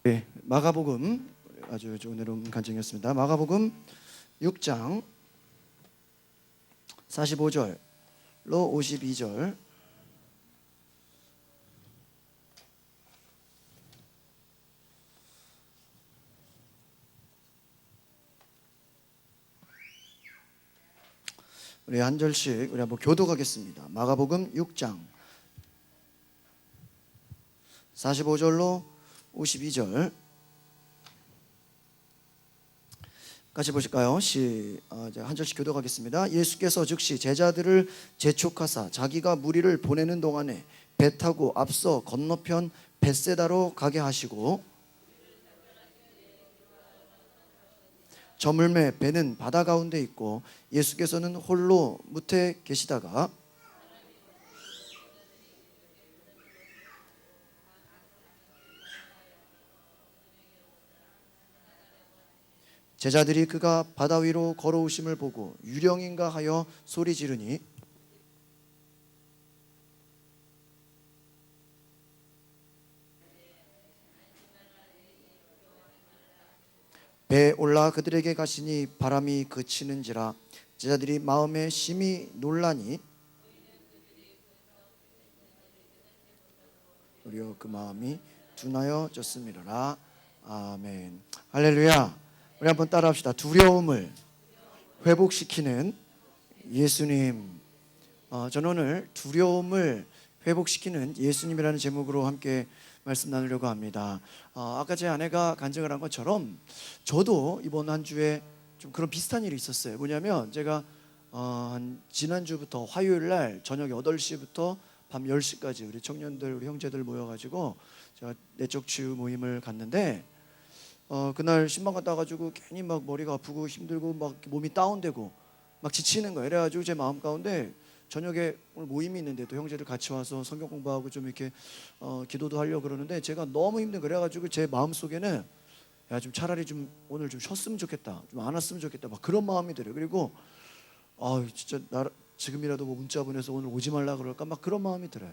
네, 마가복음 아주 오늘은 간증이었습니다. 마가복음 6장 45절로 52절. 우리 한 절씩 우리 한번 교독하겠습니다. 마가복음 6장 45절로 52절 같이 보실까요? 한 절씩 교독하겠습니다. 예수께서 즉시 제자들을 재촉하사 자기가 무리를 보내는 동안에 배 타고 앞서 건너편 벳세다로 가게 하시고, 저물매 배는 바다 가운데 있고 예수께서는 홀로 무태 계시다가 제자들이 그가 바다 위로 걸어오심을 보고 유령인가 하여 소리 지르니, 배에 올라 그들에게 가시니 바람이 그치는지라 제자들이 마음에 심히 놀라니 우리여 그 마음이 둔하여졌음이로라. 아멘. 할렐루야. 우리 한번 따라합시다. 두려움을 회복시키는 예수님. 저는 오늘 두려움을 회복시키는 예수님이라는 제목으로 함께 말씀 나누려고 합니다. 아까 제 아내가 간증을 한 것처럼 저도 이번 한 주에 좀 그런 비슷한 일이 있었어요. 뭐냐면 제가 지난주부터 화요일 날 저녁 8시부터 밤 10시까지 우리 청년들, 우리 형제들 모여가지고 제가 내적 치유 모임을 갔는데, 그날 신방 갔다 와가지고 괜히 막 머리가 아프고 힘들고 막 몸이 다운되고 막 지치는 거예요. 그래가지고 제 마음 가운데 저녁에 오늘 모임이 있는데 또 형제들 같이 와서 성경 공부하고 좀 이렇게 기도도 하려고 그러는데 제가 너무 힘든, 그래가지고 제 마음 속에는 야, 좀 차라리 좀 오늘 좀 쉬었으면 좋겠다, 좀 안 왔으면 좋겠다, 막 그런 마음이 들어요. 그리고 진짜 지금이라도 뭐 문자 보내서 오늘 오지 말라 그럴까, 막 그런 마음이 들어요.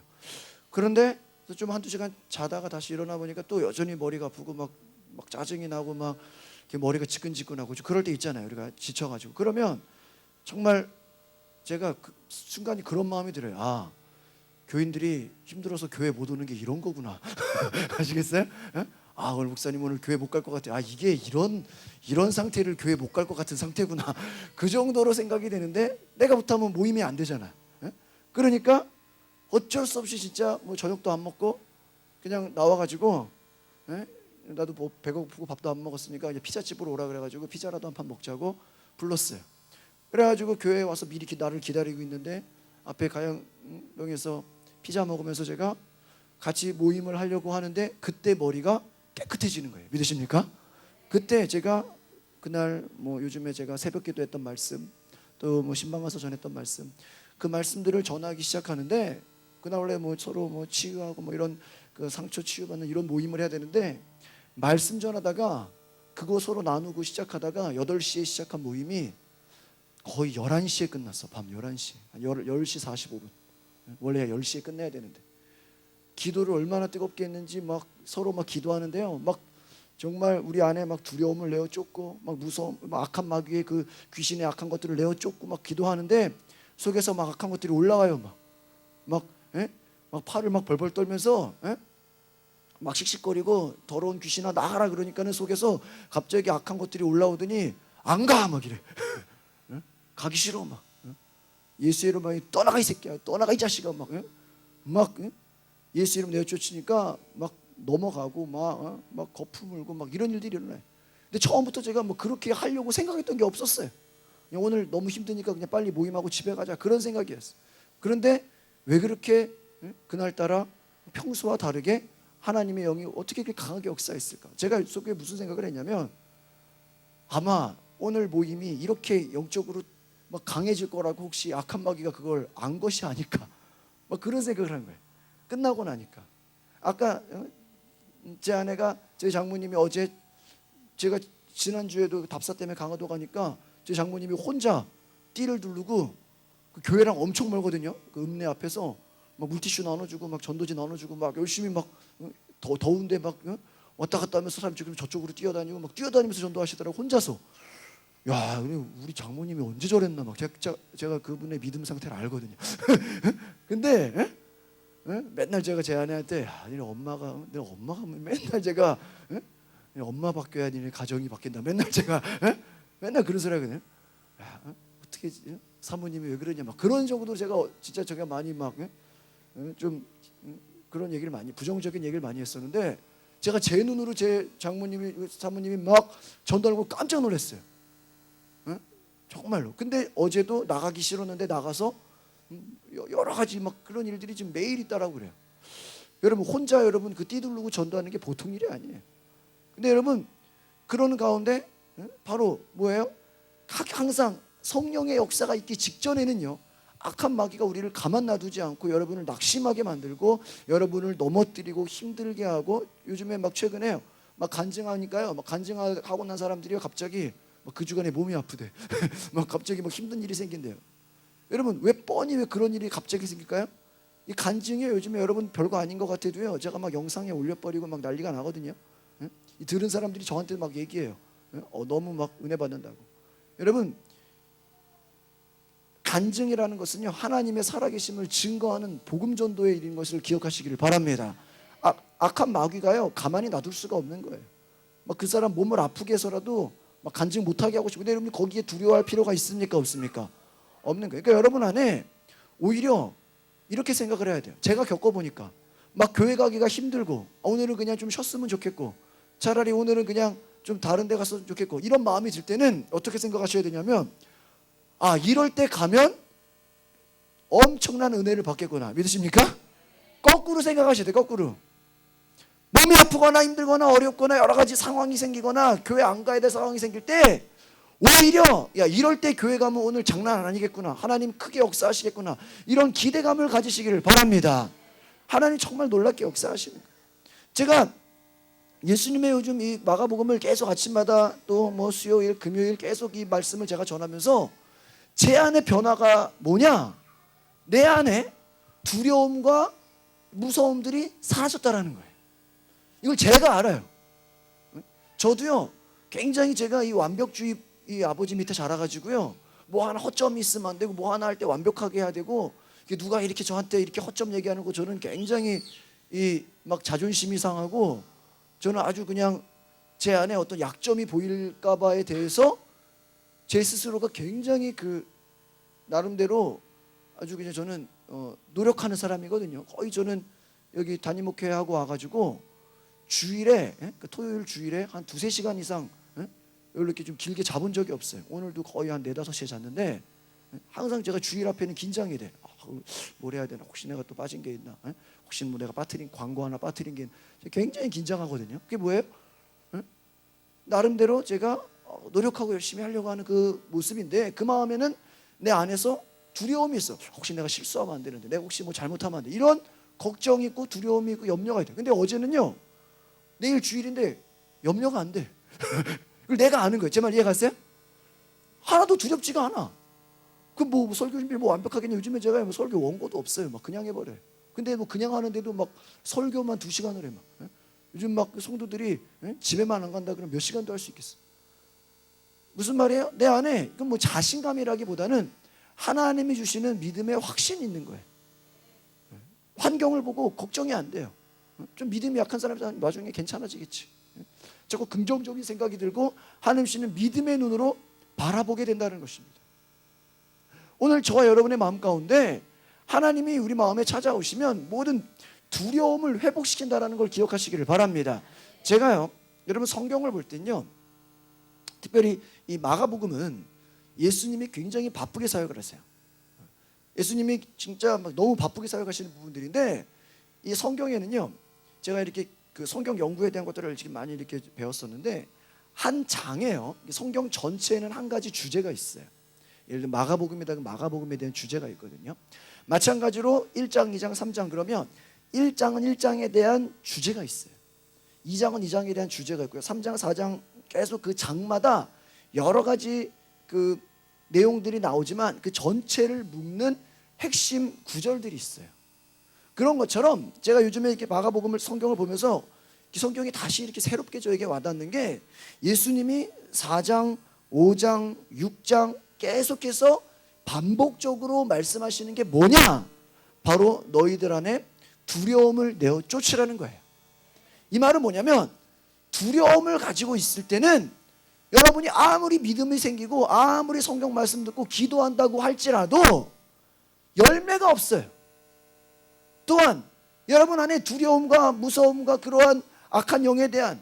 그런데 좀 한두 시간 자다가 다시 일어나 보니까 또 여전히 머리가 아프고 막 짜증이 나고 막 머리가 지끈지끈하고 그럴 때 있잖아요. 우리가 지쳐가지고. 그러면 정말 제가 그 순간이 그런 마음이 들어요. 교인들이 힘들어서 교회 못 오는 게 이런 거구나. 아시겠어요? 예? 오늘 목사님 오늘 교회 못 갈 것 같아요. 이게 이런 상태를 교회 못 갈 것 같은 상태구나. 그 정도로 생각이 되는데 내가 못하면 모임이 안 되잖아. 예? 그러니까 어쩔 수 없이 진짜 뭐 저녁도 안 먹고 그냥 나와가지고, 예? 나도 뭐 배고프고 밥도 안 먹었으니까 이제 피자집으로 오라 그래가지고 피자라도 한 판 먹자고 불렀어요. 그래가지고 교회에 와서 미리 나를 기다리고 있는데 앞에 가양동에서 피자 먹으면서 제가 같이 모임을 하려고 하는데 그때 머리가 깨끗해지는 거예요. 믿으십니까? 그때 제가 그날 뭐 요즘에 제가 새벽 기도했던 말씀, 또 뭐 신방 가서 전했던 말씀, 그 말씀들을 전하기 시작하는데, 그날 원래 뭐 서로 뭐 치유하고 뭐 이런 그 상처 치유받는 이런 모임을 해야 되는데 말씀 전하다가 그거 서로 나누고 시작하다가 8시에 시작한 모임이 거의 11시에 끝났어. 밤 11시 10시 45분. 원래 10시에 끝내야 되는데 기도를 얼마나 뜨겁게 했는지 막 서로 막 기도하는데요, 막 정말 우리 안에 막 두려움을 내어 쫓고 막 무서움, 막 악한 마귀의 그 귀신의 악한 것들을 내어 쫓고 막 기도하는데 속에서 막 악한 것들이 올라와요. 막 팔을 막 벌벌 떨면서 막 씩씩거리고 더러운 귀신아 나가라 그러니까는 속에서 갑자기 악한 것들이 올라오더니 안 가 막 이래. 가기 싫어 막. 예수 이름 막 떠나가 이 새끼야, 떠나가 이 자식아 막 예수 이름 내어 쫓으니까 막 넘어가고 막 거품 물고 막 이런 일들이 일어나요. 근데 처음부터 제가 뭐 그렇게 하려고 생각했던 게 없었어요. 그냥 오늘 너무 힘드니까 그냥 빨리 모임하고 집에 가자 그런 생각이었어요. 그런데 왜 그렇게 그날따라 평소와 다르게 하나님의 영이 어떻게 그렇게 강하게 역사했을까? 제가 속에 무슨 생각을 했냐면 아마 오늘 모임이 이렇게 영적으로 막 강해질 거라고 혹시 악한 마귀가 그걸 안 것이 아닐까? 막 그런 생각을 한 거예요. 끝나고 나니까. 아까 제 아내가, 제 장모님이 어제, 제가 지난주에도 답사 때문에 강화도 가니까 제 장모님이 혼자 띠를 두르고 그 교회랑 엄청 멀거든요. 그 읍내 앞에서 막 물티슈 나눠주고 막 전도지 나눠주고 막 열심히 막 더운데 막 왔다 갔다 하면서 사람이 지금 저쪽으로 뛰어다니고 막 뛰어다니면서 전도하시더라고 혼자서. 야, 우리 장모님이 언제 저랬나 막 제가 그분의 믿음 상태를 알거든요. 근데 맨날 제가 제 아내한테 내 엄마가 맨날 제가 엄마 바뀌어야 니네 가정이 바뀐다. 맨날 제가 맨날 그런 소리 하거든요. 야, 어떻게 사모님이 왜 그러냐 막 그런 정도로 제가 많이 막 좀 그런 얘기를 많이 부정적인 얘기를 많이 했었는데 제가 제 눈으로 제 사모님이 막 전도하고 깜짝 놀랐어요. 정말로. 근데 어제도 나가기 싫었는데 나가서 여러 가지 막 그런 일들이 지금 매일 있다라고 그래요. 여러분 혼자 여러분 그 띠두르고 전도하는 게 보통 일이 아니에요. 근데 여러분 그러는 가운데 바로 뭐예요? 항상 성령의 역사가 있기 직전에는요 악한 마귀가 우리를 가만 놔두지 않고 여러분을 낙심하게 만들고 여러분을 넘어뜨리고 힘들게 하고 요즘에 막 최근에 막 간증하니까요 막 간증하고 난 사람들이 갑자기 막 그 주간에 몸이 아프대. 막 갑자기 막 힘든 일이 생긴대요. 여러분 왜 그런 일이 갑자기 생길까요? 이 간증이 요즘에 여러분 별거 아닌 것 같아도요 제가 막 영상에 올려버리고 막 난리가 나거든요. 이 들은 사람들이 저한테 막 얘기해요. 너무 막 은혜 받는다고. 여러분 간증이라는 것은요 하나님의 살아계심을 증거하는 복음 전도의 일인 것을 기억하시기를 바랍니다. 악한 마귀가요 가만히 놔둘 수가 없는 거예요. 막 그 사람 몸을 아프게 해서라도 막 간증 못하게 하고 싶은데 여러분 거기에 두려워할 필요가 있습니까 없습니까? 없는 거예요. 그러니까 여러분 안에 오히려 이렇게 생각을 해야 돼요. 제가 겪어보니까 막 교회 가기가 힘들고 오늘은 그냥 좀 쉬었으면 좋겠고 차라리 오늘은 그냥 좀 다른 데 갔으면 좋겠고 이런 마음이 들 때는 어떻게 생각하셔야 되냐면 이럴 때 가면 엄청난 은혜를 받겠구나. 믿으십니까? 거꾸로 생각하셔야 돼요. 거꾸로. 몸이 아프거나 힘들거나 어렵거나 여러 가지 상황이 생기거나 교회 안 가야 될 상황이 생길 때 오히려 이럴 때 교회 가면 오늘 장난 아니겠구나. 하나님 크게 역사하시겠구나. 이런 기대감을 가지시기를 바랍니다. 하나님 정말 놀랍게 역사하시는 거예요. 제가 예수님의 요즘 이 마가복음을 계속 아침마다 또 뭐 수요일 금요일 계속 이 말씀을 제가 전하면서 제 안의 변화가 뭐냐? 내 안에 두려움과 무서움들이 사라졌다라는 거예요. 이걸 제가 알아요. 저도요 굉장히 제가 이 완벽주의 이 아버지 밑에 자라가지고요 뭐 하나 허점이 있으면 안 되고 뭐 하나 할 때 완벽하게 해야 되고 누가 이렇게 저한테 이렇게 허점 얘기하는 거 저는 굉장히 이 막 자존심이 상하고 저는 아주 그냥 제 안에 어떤 약점이 보일까봐에 대해서 제 스스로가 굉장히 그 나름대로 아주 그냥 저는 노력하는 사람이거든요. 거의 저는 여기 담임목회하고 와가지고 주일에 토요일 주일에 한 2-3시간 이상 이렇게 좀 길게 자본 적이 없어요. 오늘도 거의 한 4-5시에 잤는데 항상 제가 주일 앞에는 긴장이 돼. 뭘 해야 되나? 혹시 내가 또 빠진 게 있나? 혹시 뭐 내가 빠뜨린 광고 하나 빠뜨린 게 있나? 굉장히 긴장하거든요. 그게 뭐예요? 나름대로 제가 노력하고 열심히 하려고 하는 그 모습인데 그 마음에는 내 안에서 두려움이 있어. 혹시 내가 실수하면 안 되는데 내가 혹시 뭐 잘못하면 안 돼. 이런 걱정이 있고 두려움이 있고 염려가 있다. 근데 어제는요 내일 주일인데 염려가 안 돼. 그걸 내가 아는 거예요. 제 말 이해갔어요? 하나도 두렵지가 않아. 그 뭐 설교 준비 뭐 완벽하겠냐. 요즘에 제가 뭐 설교 원고도 없어요. 막 그냥 해버려요. 근데 뭐 그냥 하는데도 막 설교만 2시간을 해 막. 요즘 막 성도들이 집에만 안 간다 그러면 몇 시간도 할 수 있겠어. 무슨 말이에요? 내 안에 그 뭐 자신감이라기보다는 하나님이 주시는 믿음의 확신이 있는 거예요. 환경을 보고 걱정이 안 돼요. 좀 믿음이 약한 사람이 나중에 괜찮아지겠지. 자꾸 긍정적인 생각이 들고 하나님 씨는 믿음의 눈으로 바라보게 된다는 것입니다. 오늘 저와 여러분의 마음 가운데 하나님이 우리 마음에 찾아오시면 모든 두려움을 회복시킨다는 걸 기억하시기를 바랍니다. 제가요 여러분 성경을 볼 때는요 특별히 이 마가복음은 예수님이 굉장히 바쁘게 사역을 하세요. 예수님이 진짜 막 너무 바쁘게 사역하시는 부분들인데 이 성경에는요 제가 이렇게 그 성경 연구에 대한 것들을 지금 많이 이렇게 배웠었는데 한 장에요 성경 전체에는 한 가지 주제가 있어요. 예를 들어 마가복음에다 마가복음에 대한 주제가 있거든요. 마찬가지로 1장, 2장, 3장 그러면 1장은 1장에 대한 주제가 있어요. 2장은 2장에 대한 주제가 있고요. 3장, 4장 계속 그 장마다 여러 가지 그 내용들이 나오지만 그 전체를 묶는 핵심 구절들이 있어요. 그런 것처럼 제가 요즘에 이렇게 마가복음을 성경을 보면서 성경이 다시 이렇게 새롭게 저에게 와닿는 게 예수님이 4장, 5장, 6장 계속해서 반복적으로 말씀하시는 게 뭐냐? 바로 너희들 안에 두려움을 내어 쫓으라는 거예요. 이 말은 뭐냐면 두려움을 가지고 있을 때는 여러분이 아무리 믿음이 생기고 아무리 성경 말씀 듣고 기도한다고 할지라도 열매가 없어요. 또한 여러분 안에 두려움과 무서움과 그러한 악한 영에 대한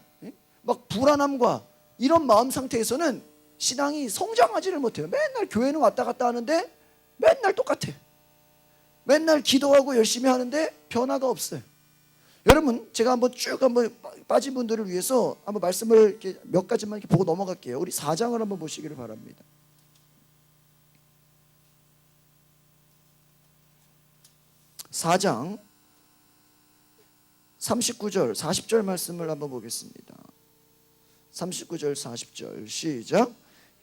막 불안함과 이런 마음 상태에서는 신앙이 성장하지를 못해요. 맨날 교회는 왔다 갔다 하는데 맨날 똑같아. 맨날 기도하고 열심히 하는데 변화가 없어요. 여러분, 제가 한번 쭉 한번 빠진 분들을 위해서 한번 말씀을 이렇게 몇 가지만 이렇게 보고 넘어갈게요. 우리 4장을 한번 보시기를 바랍니다. 4장 39절 40절 말씀을 한번 보겠습니다. 39절 40절 시작.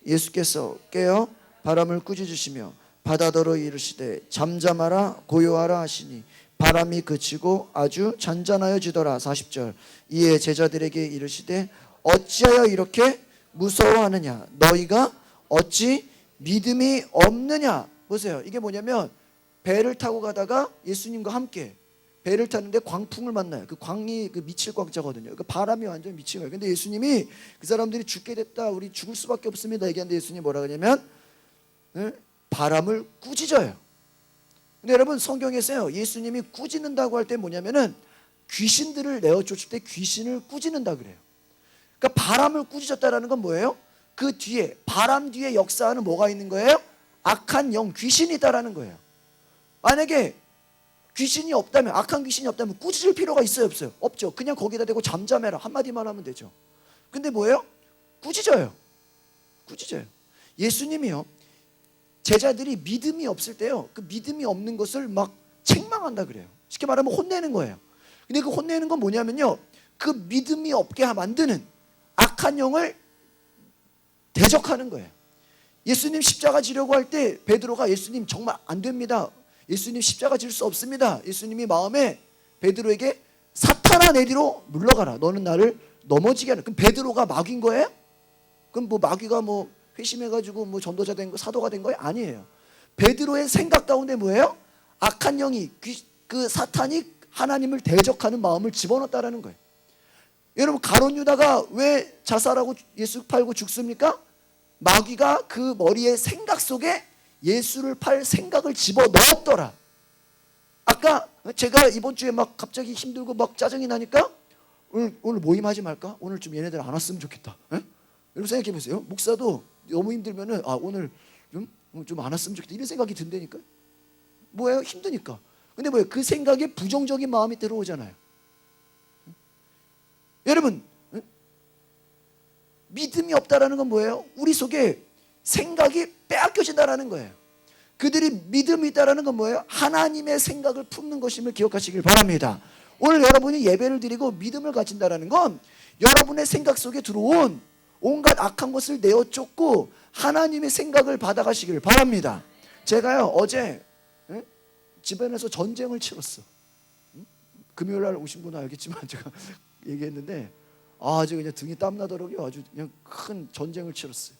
예수께서 깨어 바람을 꾸짖으시며 바다더러 이르시되 잠잠하라 고요하라 하시니 바람이 그치고 아주 잔잔하여지더라. 40절 이에 제자들에게 이르시되 어찌하여 이렇게 무서워하느냐 너희가 어찌 믿음이 없느냐. 보세요, 이게 뭐냐면 배를 타고 가다가 예수님과 함께 배를 타는데 광풍을 만나요. 그 광이 그 미칠 광자거든요. 그 바람이 완전 미친 거예요. 근데 예수님이 그 사람들이 죽게 됐다, 우리 죽을 수밖에 없습니다 얘기하는데 예수님이 뭐라 그러냐면 바람을 꾸짖어요. 근데 여러분, 성경에서요 예수님이 꾸짖는다고 할 때 뭐냐면은 귀신들을 내어 쫓을 때 귀신을 꾸짖는다 그래요. 그러니까 바람을 꾸짖었다라는 건 뭐예요? 그 뒤에, 바람 뒤에 역사하는 뭐가 있는 거예요? 악한 영, 귀신이 있다라는 거예요. 만약에 귀신이 없다면, 악한 귀신이 없다면 꾸짖을 필요가 있어요, 없어요? 없죠. 그냥 거기다 대고 잠잠해라 한마디만 하면 되죠. 근데 뭐예요? 꾸짖어요. 꾸짖어요. 예수님이요 제자들이 믿음이 없을 때요 그 믿음이 없는 것을 막 책망한다 그래요. 쉽게 말하면 혼내는 거예요. 근데 그 혼내는 건 뭐냐면요 그 믿음이 없게 만드는 악한 영을 대적하는 거예요. 예수님 십자가 지려고 할 때 베드로가 예수님 정말 안 됩니다, 예수님 십자가 질 수 없습니다. 예수님이 마음에 베드로에게 사탄아 내 뒤로 물러가라, 너는 나를 넘어지게 하는. 그럼 베드로가 마귀인 거예요? 그럼 뭐 마귀가 뭐 회심해가지고 뭐 전도자 된 거, 사도가 된 거예요? 아니에요. 베드로의 생각 가운데 뭐예요? 악한 영이 그 사탄이 하나님을 대적하는 마음을 집어넣었다라는 거예요. 여러분, 가룟 유다가 왜 자살하고 예수 팔고 죽습니까? 마귀가 그 머리의 생각 속에 예수를 팔 생각을 집어넣었더라. 아까 제가 이번 주에 막 갑자기 힘들고 막 짜증이 나니까 오늘 모임하지 말까? 오늘 좀 얘네들 안 왔으면 좋겠다. 에? 여러분 생각해 보세요. 목사도 너무 힘들면은 오늘 좀 안 왔으면 좋겠다 이런 생각이 든다니까. 뭐예요? 힘드니까. 근데 뭐예요? 그 생각에 부정적인 마음이 들어오잖아요. 여러분, 믿음이 없다라는 건 뭐예요? 우리 속에 생각이 빼앗겨진다라는 거예요. 그들이 믿음이 있다라는 건 뭐예요? 하나님의 생각을 품는 것임을 기억하시길 바랍니다. 오늘 여러분이 예배를 드리고 믿음을 가진다라는 건 여러분의 생각 속에 들어온 온갖 악한 것을 내어 쫓고 하나님의 생각을 받아가시길 바랍니다. 제가요 어제 집안에서 전쟁을 치렀어. 금요일 날 오신 분은 알겠지만 제가 얘기했는데 아주 그냥 등이 땀나더라고요. 아주 그냥 큰 전쟁을 치렀어요.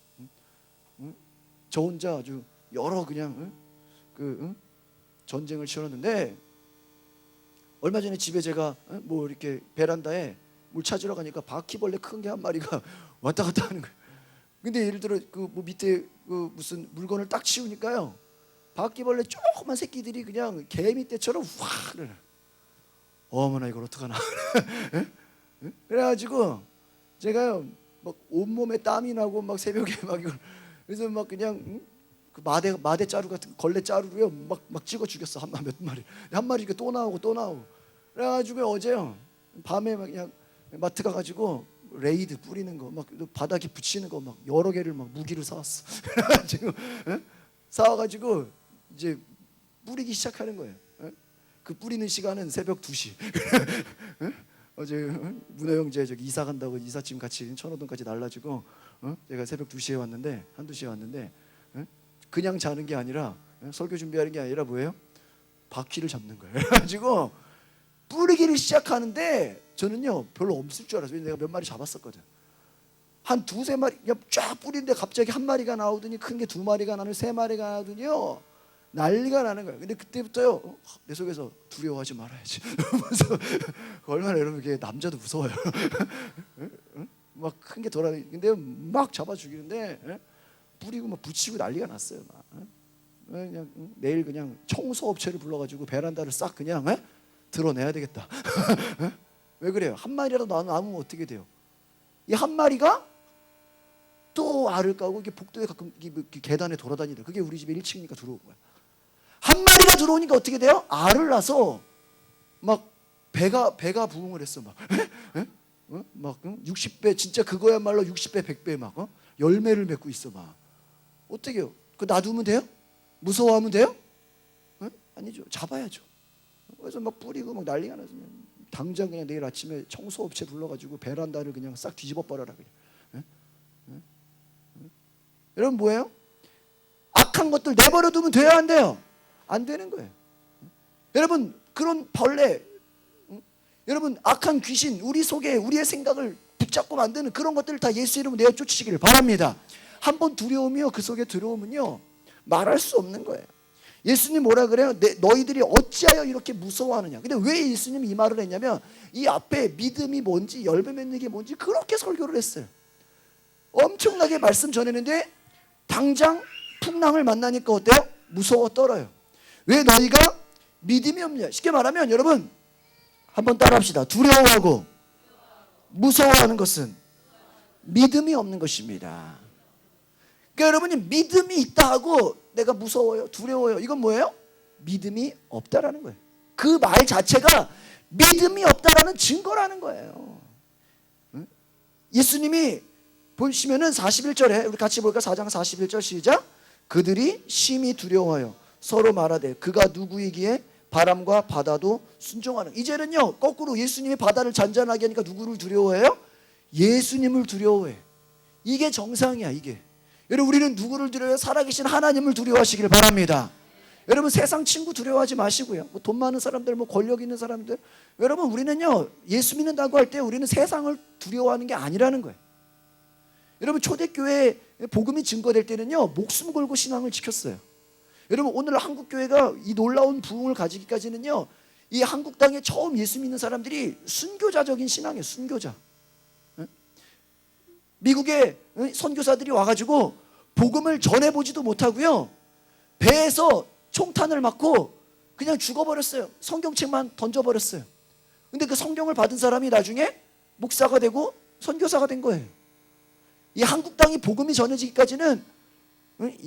저 혼자 아주 여러 그냥 전쟁을 치렀는데, 얼마 전에 집에 제가 뭐 이렇게 베란다에 물 찾으러 가니까 바퀴벌레 큰 게 한 마리가 왔다 갔다 하는 거예요. 근데 예를 들어 그 뭐 밑에 그 무슨 물건을 딱 치우니까요 바퀴벌레 조그만 새끼들이 그냥 개미떼처럼 확 그래. 어머나 이걸 어떡하나. 그래가지고 제가요 막 온몸에 땀이 나고 막 새벽에 막 이걸 그래서 막 그냥 그 마대 자루 같은 걸레 자루로요 막 찍어 죽였어. 몇 마리 한 마리 이렇게 또 나오고 또 나오고. 그래가지고 어제요 밤에 막 그냥 마트 가가지고 레이드 뿌리는 거 막 바닥에 붙이는 거 막 여러 개를 막 무기를 사왔어. 그래가지고 사와가지고 이제 뿌리기 시작하는 거예요. 그 뿌리는 시간은 새벽 2시. 어제 문호 형제 저기 이사 간다고 이삿짐 같이 천호동까지 날라주고 제가 새벽 2시에 왔는데 한두 시에 왔는데 그냥 자는 게 아니라 설교 준비하는 게 아니라 뭐예요? 바퀴를 잡는 거예요. 그래가지고 뿌리기를 시작하는데 저는요 별로 없을 줄 알았어요. 내가 몇 마리 잡았었거든. 한 두세 마리 그냥 쫙 뿌리는데 갑자기 한 마리가 나오더니 큰 게 두 마리가 나오더니 세 마리가 나오더니요 난리가 나는 거예요. 근데 그때부터요 내 속에서 두려워하지 말아야지. 얼마나 여러분 이게 남자도 무서워요. 막 큰 게 돌아다니는데 막 잡아 죽이는데 뿌리고 막 붙이고 난리가 났어요. 막. 그냥 내일 그냥 청소업체를 불러가지고 베란다를 싹 그냥 드러내야 되겠다. 왜 그래요? 한 마리라도 남으면 어떻게 돼요? 이 한 마리가 또 알을 까고 이게 복도에 가끔 이렇게 계단에 돌아다니다. 그게 우리 집에 1층이니까 들어온 거야. 한 마리가 들어오니까 어떻게 돼요? 알을 낳아서 막 배가 부흥을 했어. 막 60배 진짜 그거야말로 60배 100배 막 열매를 맺고 있어. 막 어떻게 해요? 그 놔두면 돼요? 무서워하면 돼요? 아니죠. 잡아야죠. 그래서 막 뿌리고 막 난리가 나서 당장 그냥 내일 아침에 청소업체 불러가지고 베란다를 그냥 싹 뒤집어 버려라 그냥. 여러분 뭐예요? 악한 것들 내버려 두면 돼요 안 돼요? 안 되는 거예요. 여러분 그런 벌레, 여러분 악한 귀신 우리 속에 우리의 생각을 붙잡고 만드는 그런 것들을 다 예수 이름으로 내어 쫓으시기를 바랍니다. 한번 두려움이요 그 속에 들어오면요 말할 수 없는 거예요. 예수님 뭐라 그래요? 너희들이 어찌하여 이렇게 무서워하느냐. 근데 왜 예수님이 이 말을 했냐면 이 앞에 믿음이 뭔지 열매 맺는 게 뭔지 그렇게 설교를 했어요. 엄청나게 말씀 전했는데 당장 풍랑을 만나니까 어때요? 무서워 떨어요. 왜 너희가 믿음이 없냐. 쉽게 말하면 여러분 한번 따라합시다. 두려워하고 무서워하는 것은 믿음이 없는 것입니다. 그러니까 여러분이 믿음이 있다 하고 내가 무서워요 두려워요 이건 뭐예요? 믿음이 없다라는 거예요. 그 말 자체가 믿음이 없다라는 증거라는 거예요. 예수님이 보시면은 41절에 우리 같이 볼까? 4장 41절 시작. 그들이 심히 두려워하여 서로 말하되 그가 누구이기에 바람과 바다도 순종하는. 이제는요 거꾸로 예수님이 바다를 잔잔하게 하니까 누구를 두려워해요? 예수님을 두려워해. 이게 정상이야. 이게 여러분 우리는 누구를 두려워해요? 살아계신 하나님을 두려워하시길 바랍니다. 여러분 세상 친구 두려워하지 마시고요. 뭐 돈 많은 사람들, 뭐 권력 있는 사람들, 여러분 우리는요 예수 믿는다고 할 때 우리는 세상을 두려워하는 게 아니라는 거예요. 여러분 초대교회 복음이 증거될 때는요 목숨 걸고 신앙을 지켰어요. 여러분 오늘 한국교회가 이 놀라운 부흥을 가지기까지는요 이 한국 땅에 처음 예수 믿는 사람들이 순교자적인 신앙이에요. 순교자. 미국의 선교사들이 와가지고 복음을 전해보지도 못하고요 배에서 총탄을 맞고 그냥 죽어버렸어요. 성경책만 던져버렸어요. 근데 그 성경을 받은 사람이 나중에 목사가 되고 선교사가 된 거예요. 이 한국 땅이 복음이 전해지기까지는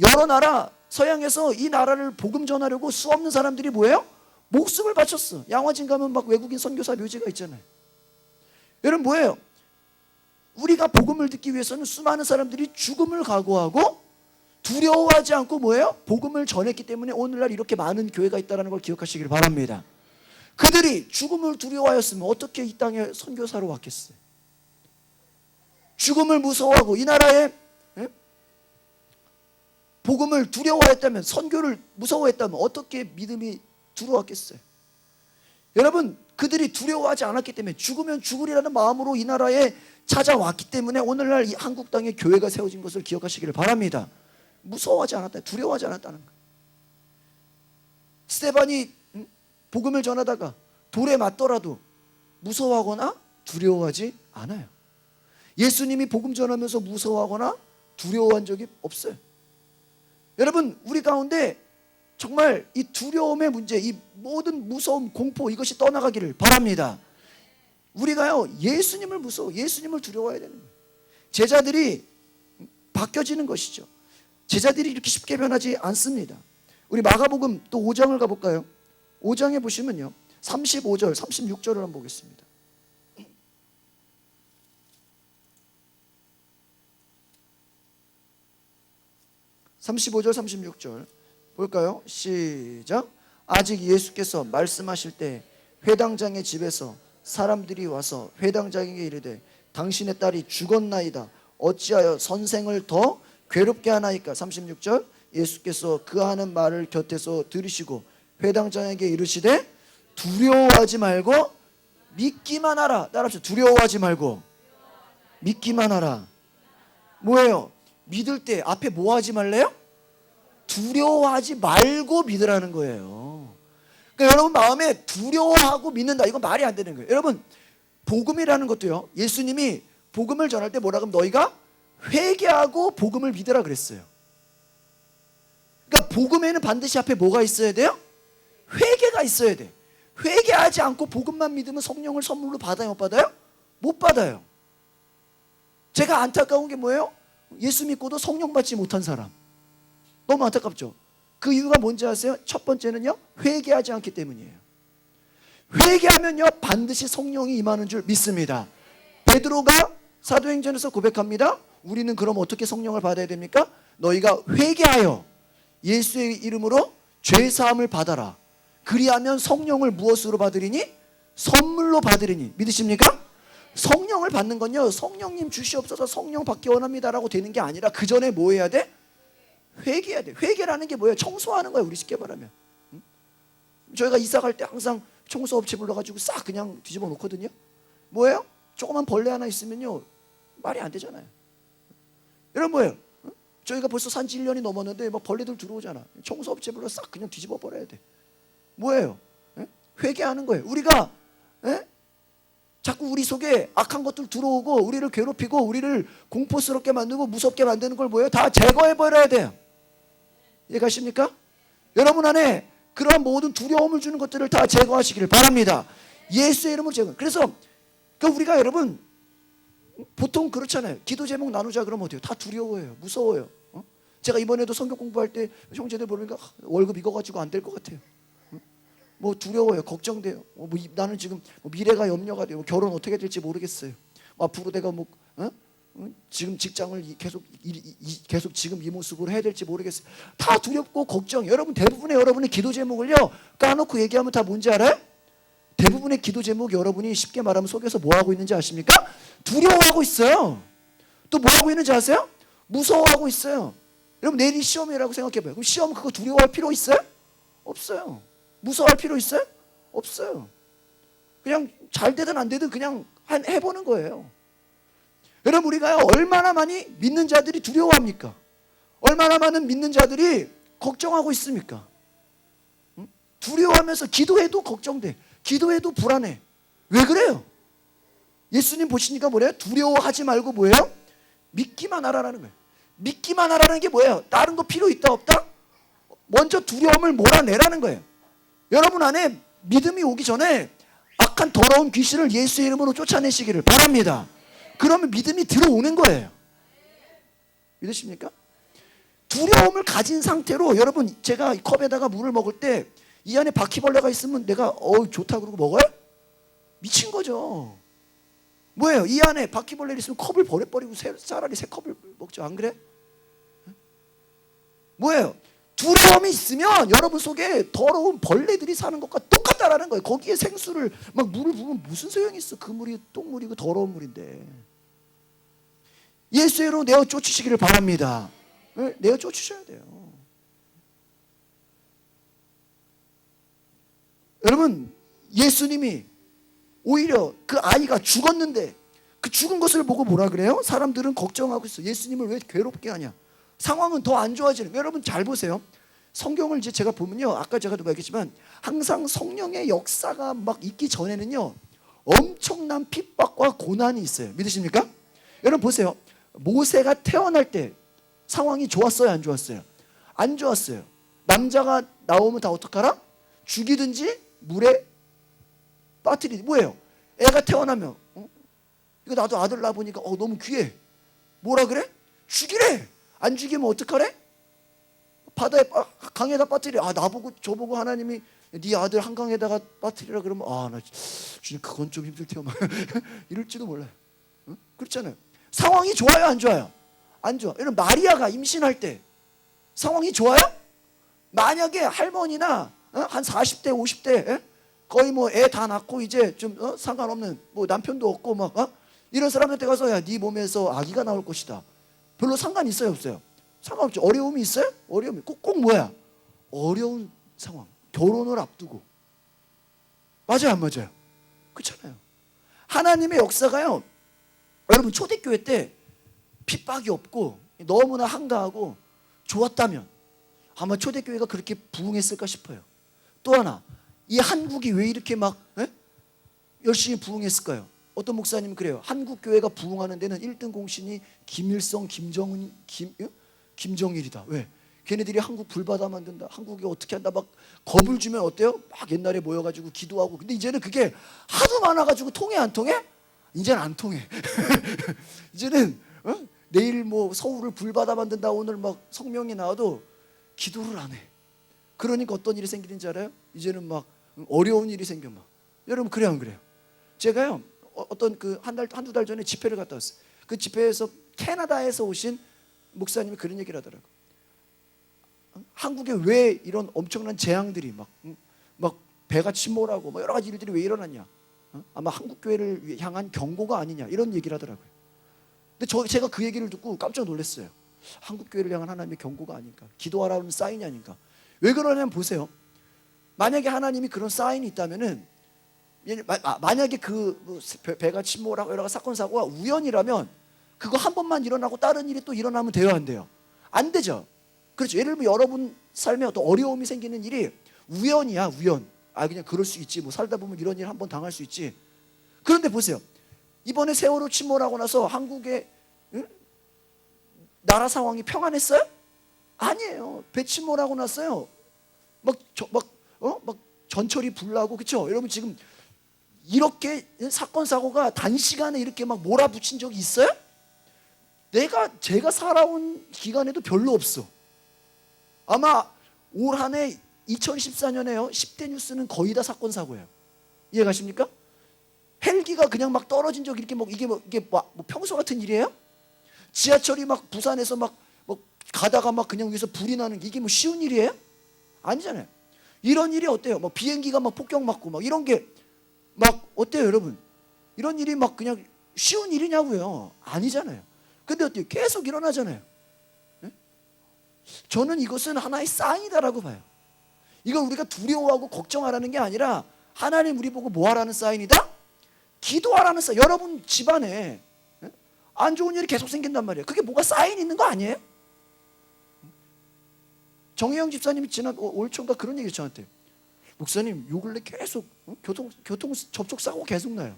여러 나라 서양에서 이 나라를 복음 전하려고 수없는 사람들이 뭐예요? 목숨을 바쳤어. 양화진 가면 막 외국인 선교사 묘지가 있잖아요. 여러분 뭐예요? 우리가 복음을 듣기 위해서는 수많은 사람들이 죽음을 각오하고 두려워하지 않고 뭐예요? 복음을 전했기 때문에 오늘날 이렇게 많은 교회가 있다는 걸 기억하시길 바랍니다. 그들이 죽음을 두려워하였으면 어떻게 이 땅에 선교사로 왔겠어요? 죽음을 무서워하고 이 나라에 복음을 두려워했다면, 선교를 무서워했다면 어떻게 믿음이 들어왔겠어요? 여러분 그들이 두려워하지 않았기 때문에 죽으면 죽으리라는 마음으로 이 나라에 찾아왔기 때문에 오늘날 이 한국 땅에 교회가 세워진 것을 기억하시기를 바랍니다. 무서워하지 않았다, 두려워하지 않았다는 거예요. 스데반이 복음을 전하다가 돌에 맞더라도 무서워하거나 두려워하지 않아요. 예수님이 복음 전하면서 무서워하거나 두려워한 적이 없어요. 여러분 우리 가운데 정말 이 두려움의 문제, 이 모든 무서움, 공포 이것이 떠나가기를 바랍니다. 우리가요 예수님을 무서워, 예수님을 두려워해야 되는 거예요. 제자들이 바뀌어지는 것이죠. 제자들이 이렇게 쉽게 변하지 않습니다. 우리 마가복음 또 5장을 가볼까요? 5장에 보시면요 35절 36절을 한번 보겠습니다. (35절) (36절) 볼까요? 시작. 아직 예수께서 말씀하실 때 회당장의 집에서 사람들이 와서 회당장에게 이르되 당신의 딸이 죽었나이다. 어찌하여 선생을 더 괴롭게 하나이까. 36절. 예수께서 그 하는 말을 곁에서 들으시고 회당장에게 이르시되 두려워하지 말고 믿기만 하라. 따라합시다. 두려워하지 말고 믿기만 하라. 뭐예요? 믿을 때 앞에 뭐 하지 말래요? 두려워하지 말고 믿으라는 거예요. 그러니까 여러분 마음에 두려워하고 믿는다. 이건 말이 안 되는 거예요. 여러분 복음이라는 것도요. 예수님이 복음을 전할 때 뭐라 그러면 너희가 회개하고 복음을 믿으라 그랬어요. 그러니까 복음에는 반드시 앞에 뭐가 있어야 돼요? 회개가 있어야 돼. 회개하지 않고 복음만 믿으면 성령을 선물로 받아요, 못 받아요? 못 받아요. 제가 안타까운 게 뭐예요? 예수 믿고도 성령 받지 못한 사람. 너무 안타깝죠. 그 이유가 뭔지 아세요? 첫 번째는요, 회개하지 않기 때문이에요. 회개하면요 반드시 성령이 임하는 줄 믿습니다. 베드로가 사도행전에서 고백합니다. 우리는 그럼 어떻게 성령을 받아야 됩니까? 너희가 회개하여 예수의 이름으로 죄사함을 받아라. 그리하면 성령을 무엇으로 받으리니? 선물로 받으리니. 믿으십니까? 성령을 받는 건요, 성령님 주시옵소서 성령 받기 원합니다라고 되는 게 아니라 그 전에 뭐 해야 돼? 회개해야 돼. 회개라는 게 뭐예요? 청소하는 거예요. 우리 쉽게 말하면. 저희가 이사 갈 때 항상 청소업체 불러가지고 싹 그냥 뒤집어 놓거든요. 뭐예요? 조그만 벌레 하나 있으면요 말이 안 되잖아요. 여러분 뭐예요? 저희가 벌써 산지 1년이 넘었는데 뭐 벌레들 들어오잖아. 청소업체 불러 싹 그냥 뒤집어 버려야 돼. 뭐예요? 회개하는 거예요. 우리가 자꾸 우리 속에 악한 것들 들어오고 우리를 괴롭히고 우리를 공포스럽게 만들고 무섭게 만드는 걸 뭐예요? 다 제거해 버려야 돼요. 이해가십니까? 여러분 안에 그러한 모든 두려움을 주는 것들을 다 제거하시기를 바랍니다. 예수의 이름으로 제거. 그래서 우리가 여러분 보통 그렇잖아요. 기도 제목 나누자 그러면 어때요? 다 두려워해요. 무서워요. 제가 이번에도 성경 공부할 때 형제들 보니까 월급 이거 가지고 안 될 것 같아요. 뭐 두려워요. 걱정돼요. 나는 지금 미래가 염려가 돼요. 결혼 어떻게 될지 모르겠어요. 앞으로 내가 지금 직장을 계속 지금 이 모습으로 해야 될지 모르겠어요. 다 두렵고 걱정. 여러분 대부분의 여러분의 기도 제목을요 까놓고 얘기하면 다 뭔지 알아요? 대부분의 기도 제목 여러분이 쉽게 말하면 속에서 뭐 하고 있는지 아십니까? 두려워하고 있어요. 또 뭐 하고 있는지 아세요? 무서워하고 있어요. 여러분 내일이 시험이라고 생각해봐요. 그럼 시험 그거 두려워할 필요 있어요? 없어요. 무서워할 필요 있어요? 없어요. 그냥 잘 되든 안 되든 그냥 해보는 거예요. 여러분 우리가 얼마나 많이 믿는 자들이 두려워합니까? 얼마나 많은 믿는 자들이 걱정하고 있습니까? 두려워하면서 기도해도 걱정돼. 기도해도 불안해. 왜 그래요? 예수님 보시니까 뭐래요? 두려워하지 말고 뭐예요? 믿기만 하라는 거예요. 믿기만 하라는 게 뭐예요? 다른 거 필요 있다 없다? 먼저 두려움을 몰아내라는 거예요. 여러분 안에 믿음이 오기 전에 악한 더러운 귀신을 예수의 이름으로 쫓아내시기를 바랍니다. 그러면 믿음이 들어오는 거예요. 믿으십니까? 두려움을 가진 상태로 여러분 제가 컵에다가 물을 먹을 때 이 안에 바퀴벌레가 있으면 내가 좋다 그러고 먹어요? 미친 거죠. 뭐예요? 이 안에 바퀴벌레 있으면 컵을 버려버리고 차라리 새 컵을 먹죠. 안 그래? 뭐예요? 두려움이 있으면 여러분 속에 더러운 벌레들이 사는 것과 똑같다라는 거예요. 거기에 생수를 막 물을 부으면 무슨 소용이 있어? 그 물이 똥물이고 더러운 물인데. 예수의 이름으로 내어 쫓으시기를 바랍니다. 내어 쫓으셔야 돼요. 여러분 예수님이 오히려 그 아이가 죽었는데 그 죽은 것을 보고 뭐라 그래요? 사람들은 걱정하고 있어. 예수님을 왜 괴롭게 하냐? 상황은 더 안 좋아지는. 여러분 잘 보세요. 성경을 이제 제가 보면요, 아까 제가 얘기했지만 항상 성령의 역사가 막 있기 전에는요 엄청난 핍박과 고난이 있어요. 믿으십니까? 여러분 보세요. 모세가 태어날 때 상황이 좋았어요, 안 좋았어요? 안 좋았어요. 남자가 나오면 다 어떡하라? 죽이든지 물에 빠뜨리지. 뭐예요? 애가 태어나면 이거 나도 아들 낳아보니까 너무 귀해. 뭐라 그래? 죽이래. 안 죽이면 어떡하래? 바다에 강에다 빠뜨려. 나보고 저보고 하나님이 네 아들 한강에다가 빠뜨리라 그러면 나 주님 그건 좀 힘들 테요. 이럴지도 몰라요. 그렇잖아요. 상황이 좋아요, 안 좋아요? 안 좋아. 여러분 마리아가 임신할 때 상황이 좋아요? 만약에 할머니나 한 40대 50대 거의 뭐 애 다 낳고 이제 좀 상관없는 뭐 남편도 없고 막 이런 사람한테 가서 야 네 몸에서 아기가 나올 것이다. 별로 상관 있어요, 없어요? 상관없죠. 어려움이 있어요? 어려움이 꼭 뭐야? 어려운 상황. 결혼을 앞두고 맞아요, 안 맞아요? 그렇잖아요. 하나님의 역사가요, 여러분 초대교회 때 핍박이 없고 너무나 한가하고 좋았다면 아마 초대교회가 그렇게 부흥했을까 싶어요. 또 하나, 이 한국이 왜 이렇게 막 열심히 부흥했을까요? 어떤 목사님은 그래요. 한국 교회가 부흥하는 데는 1등 공신이 김일성, 김정은, 김정일이다. 왜? 걔네들이 한국 불바다 만든다, 한국이 어떻게 한다, 막 겁을 주면 어때요? 막 옛날에 모여가지고 기도하고. 근데 이제는 그게 하도 많아가지고 통해 안 통해? 이제는 안 통해. 이제는 내일 뭐 서울을 불바다 만든다, 오늘 막 성명이 나와도 기도를 안 해. 그러니까 어떤 일이 생기는지 알아요? 이제는 막 어려운 일이 생겨 막. 여러분 그래요, 안 그래요? 제가요 어떤 그 한두 달 전에 집회를 갔다 왔어요. 그 집회에서 캐나다에서 오신 목사님이 그런 얘기를 하더라고. 한국에 왜 이런 엄청난 재앙들이 막 배가 침몰하고 뭐 여러 가지 일들이 왜 일어났냐? 아마 한국 교회를 향한 경고가 아니냐, 이런 얘기를 하더라고요. 근데 제가 그 얘기를 듣고 깜짝 놀랐어요. 한국 교회를 향한 하나님의 경고가 아닌가, 기도하라는 사인이 아닌가. 왜 그러냐면 보세요. 만약에 하나님이 그런 사인이 있다면은, 만약에 그 배가 침몰하고 여러 가지 사건 사고가 우연이라면 그거 한 번만 일어나고 다른 일이 또 일어나면 돼요, 안 돼요? 안 되죠. 그렇죠. 예를 들면 여러분 삶에 어떤 어려움이 생기는 일이 우연이야, 우연. 그냥 그럴 수 있지, 뭐 살다 보면 이런 일 한 번 당할 수 있지. 그런데 보세요. 이번에 세월호 침몰하고 나서 한국의 나라 상황이 평안했어요? 아니에요. 배 침몰하고 났어요. 막 전철이 불나고, 그렇죠? 여러분 지금 이렇게 사건 사고가 단시간에 이렇게 막 몰아붙인 적이 있어요? 제가 살아온 기간에도 별로 없어. 아마 올 한 해 2014년에요 10대 뉴스는 거의 다 사건 사고예요. 이해가십니까? 헬기가 그냥 막 떨어진 적 이렇게 이게 평소 같은 일이에요? 지하철이 막 부산에서 막 가다가 막 그냥 위에서 불이 나는 게 이게 뭐 쉬운 일이에요? 아니잖아요. 이런 일이 어때요? 뭐 비행기가 막 폭격 맞고 막 이런 게 막 어때요, 여러분? 이런 일이 막 그냥 쉬운 일이냐고요? 아니잖아요. 근데 어때요? 계속 일어나잖아요. 네? 저는 이것은 하나의 사인이다라고 봐요. 이건 우리가 두려워하고 걱정하라는 게 아니라 하나님 우리 보고 뭐 하라는 사인이다? 기도하라는 사인. 여러분 집안에 안 좋은 일이 계속 생긴단 말이에요. 그게 뭐가 사인 있는 거 아니에요? 정혜영 집사님이 지난 올 초인가 그런 얘기를 저한테, 목사님 요 근래 계속 교통 접촉사고 계속 나요.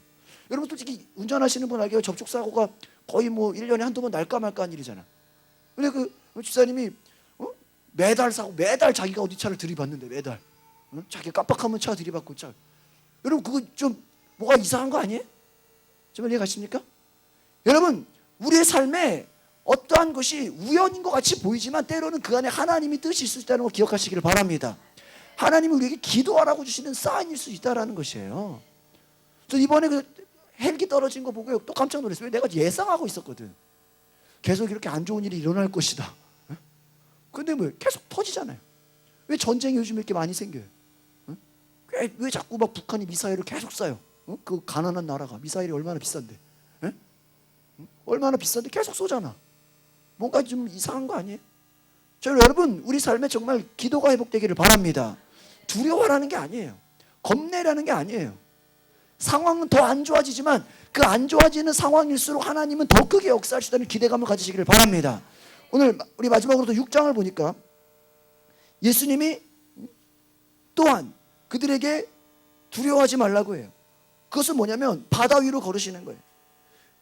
여러분 솔직히 운전하시는 분 알게요. 접촉사고가 거의 뭐 1년에 한두 번 날까 말까 한 일이잖아. 근데 그 집사님이 매달 자기가 어디 차를 들이받는데, 매달 자기가 깜빡하면 차 들이받고 차. 여러분 그거 좀 뭐가 이상한 거 아니에요? 정말 이해가십니까? 여러분 우리의 삶에 어떠한 것이 우연인 것 같이 보이지만 때로는 그 안에 하나님이 뜻이 있을 수 있다는 걸 기억하시기를 바랍니다. 하나님이 우리에게 기도하라고 주시는 사인일 수 있다는 것이에요. 저 이번에 그 헬기 떨어진 거 보고 또 깜짝 놀랐어요. 내가 예상하고 있었거든. 계속 이렇게 안 좋은 일이 일어날 것이다. 근데 뭐 계속 터지잖아요. 왜 전쟁이 요즘 이렇게 많이 생겨요? 왜 자꾸 막 북한이 미사일을 계속 쏴요? 그 가난한 나라가 미사일이 얼마나 비싼데? 얼마나 비싼데 계속 쏘잖아. 뭔가 좀 이상한 거 아니에요? 여러분 우리 삶에 정말 기도가 회복되기를 바랍니다. 두려워하라는 게 아니에요. 겁내라는 게 아니에요. 상황은 더 안 좋아지지만 그 안 좋아지는 상황일수록 하나님은 더 크게 역사하시다는 기대감을 가지시기를 바랍니다. 오늘 우리 마지막으로 또 6장을 보니까 예수님이 또한 그들에게 두려워하지 말라고 해요. 그것은 뭐냐면 바다 위로 걸으시는 거예요.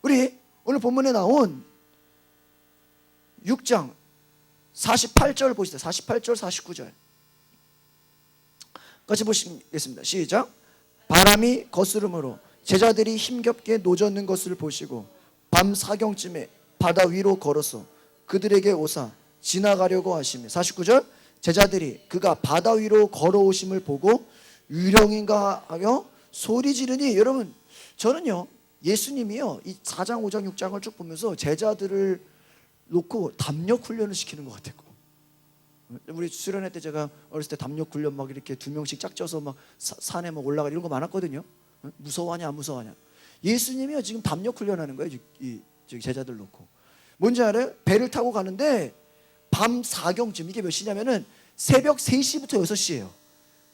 우리 오늘 본문에 나온 6장 48절 보시죠. 48절 49절 같이 보시겠습니다. 시작. 바람이 거스름으로 제자들이 힘겹게 노젓는 것을 보시고 밤 사경쯤에 바다 위로 걸어서 그들에게 오사 지나가려고 하시며. 49절. 제자들이 그가 바다 위로 걸어오심을 보고 유령인가 하여 소리 지르니. 여러분 저는요 예수님이요 이 4장 5장 6장을 쭉 보면서 제자들을 놓고 담력 훈련을 시키는 것 같았고, 우리 수련회 때 제가 어렸을 때 담력 훈련 막 이렇게 2명씩 짝져서 막 산에 막 올라가 이런 거 많았거든요. 무서워하냐 안 무서워하냐. 예수님이요 지금 담력 훈련하는 거예요. 이 제자들 놓고. 뭔지 알아요? 배를 타고 가는데 밤 4경쯤, 이게 몇 시냐면은 새벽 3시부터 6시예요.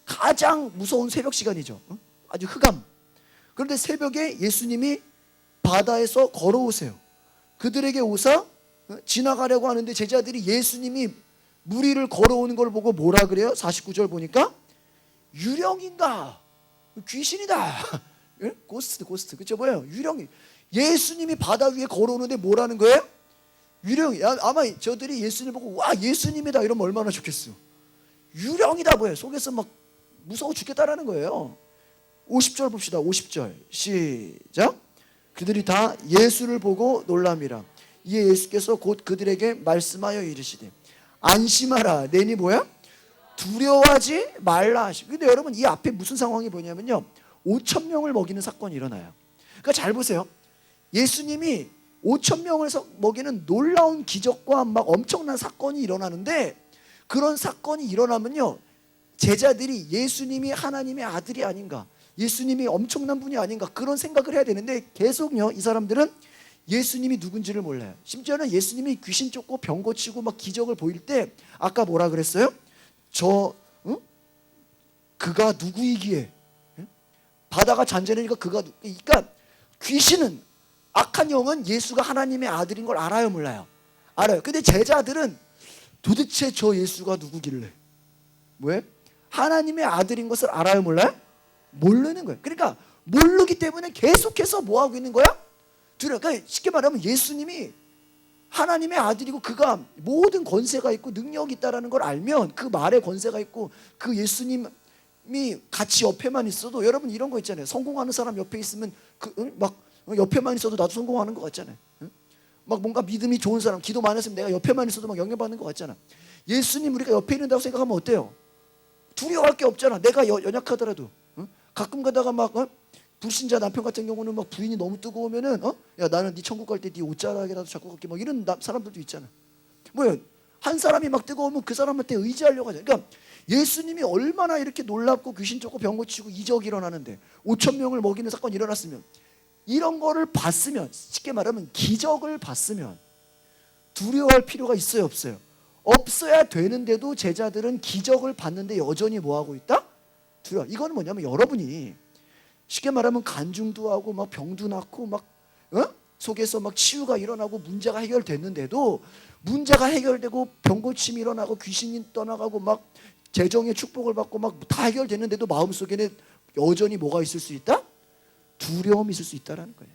가장 무서운 새벽 시간이죠. 아주 흑암. 그런데 새벽에 예수님이 바다에서 걸어오세요. 그들에게 오사 지나가려고 하는데 제자들이 예수님이 물 위를 걸어오는 걸 보고 뭐라 그래요? 49절 보니까 유령인가? 귀신이다. 고스트. 그쵸? 뭐예요? 유령이. 예수님이 바다 위에 걸어오는데 뭐라는 거예요? 유령이. 아마 저들이 예수님 보고 와 예수님이다 이러면 얼마나 좋겠어. 유령이다 뭐예요? 속에서 막 무서워 죽겠다라는 거예요. 50절 봅시다. 50절 시작. 그들이 다 예수를 보고 놀랍니다. 이에 예수께서 곧 그들에게 말씀하여 이르시되 안심하라. 내니 뭐야? 두려워하지 말라 하시고. 근데 여러분 이 앞에 무슨 상황이 뭐냐면요, 5천 명을 먹이는 사건이 일어나요. 그러니까 잘 보세요. 예수님이 5천 명을 먹이는 놀라운 기적과 막 엄청난 사건이 일어나는데, 그런 사건이 일어나면요 제자들이 예수님이 하나님의 아들이 아닌가, 예수님이 엄청난 분이 아닌가 그런 생각을 해야 되는데, 계속요 이 사람들은 예수님이 누군지를 몰라요. 심지어는 예수님이 귀신 쫓고 병 고치고 막 기적을 보일 때 아까 뭐라 그랬어요? 그가 누구이기에, 바다가 잔잔하니까 그러니까 귀신은, 악한 영은 예수가 하나님의 아들인 걸 알아요 몰라요? 알아요. 근데 제자들은 도대체 저 예수가 누구길래, 왜? 하나님의 아들인 것을 알아요 몰라요? 모르는 거예요. 그러니까 모르기 때문에 계속해서 뭐 하고 있는 거야? 그러니까 쉽게 말하면 예수님이 하나님의 아들이고 그가 모든 권세가 있고 능력이 있다는 걸 알면, 그 말에 권세가 있고 그 예수님이 같이 옆에만 있어도, 여러분 이런 거 있잖아요. 성공하는 사람 옆에 있으면 막 옆에만 있어도 나도 성공하는 것 같잖아요. 막 뭔가 믿음이 좋은 사람, 기도 많이 했으면 내가 옆에만 있어도 막 영향받는 것 같잖아. 예수님 우리가 옆에 있는다고 생각하면 어때요? 두려워할 게 없잖아. 내가 연약하더라도. 가끔 가다가 막 불신자 남편 같은 경우는 막 부인이 너무 뜨거우면은 야 나는 네 천국 갈 때 네 옷자락이라도 잡고 갈게 막 이런 사람들도 있잖아. 뭐야, 한 사람이 막 뜨거우면 그 사람한테 의지하려고 하잖아. 그러니까 예수님이 얼마나 이렇게 놀랍고 귀신 쫓고 병 고치고 이적이 일어나는데 5천 명을 먹이는 사건이 일어났으면, 이런 거를 봤으면, 쉽게 말하면 기적을 봤으면 두려워할 필요가 있어요 없어요? 없어야 되는데도 제자들은 기적을 봤는데 여전히 뭐하고 있다? 두려워. 이거는 뭐냐면 여러분이 쉽게 말하면 간중도 하고 막 병도 낫고 막 속에서 막 치유가 일어나고 문제가 해결됐는데도, 문제가 해결되고 병 고침이 일어나고 귀신이 떠나가고 막 재정의 축복을 받고 막 다 해결됐는데도 마음속에는 여전히 뭐가 있을 수 있다? 두려움이 있을 수 있다는 거예요.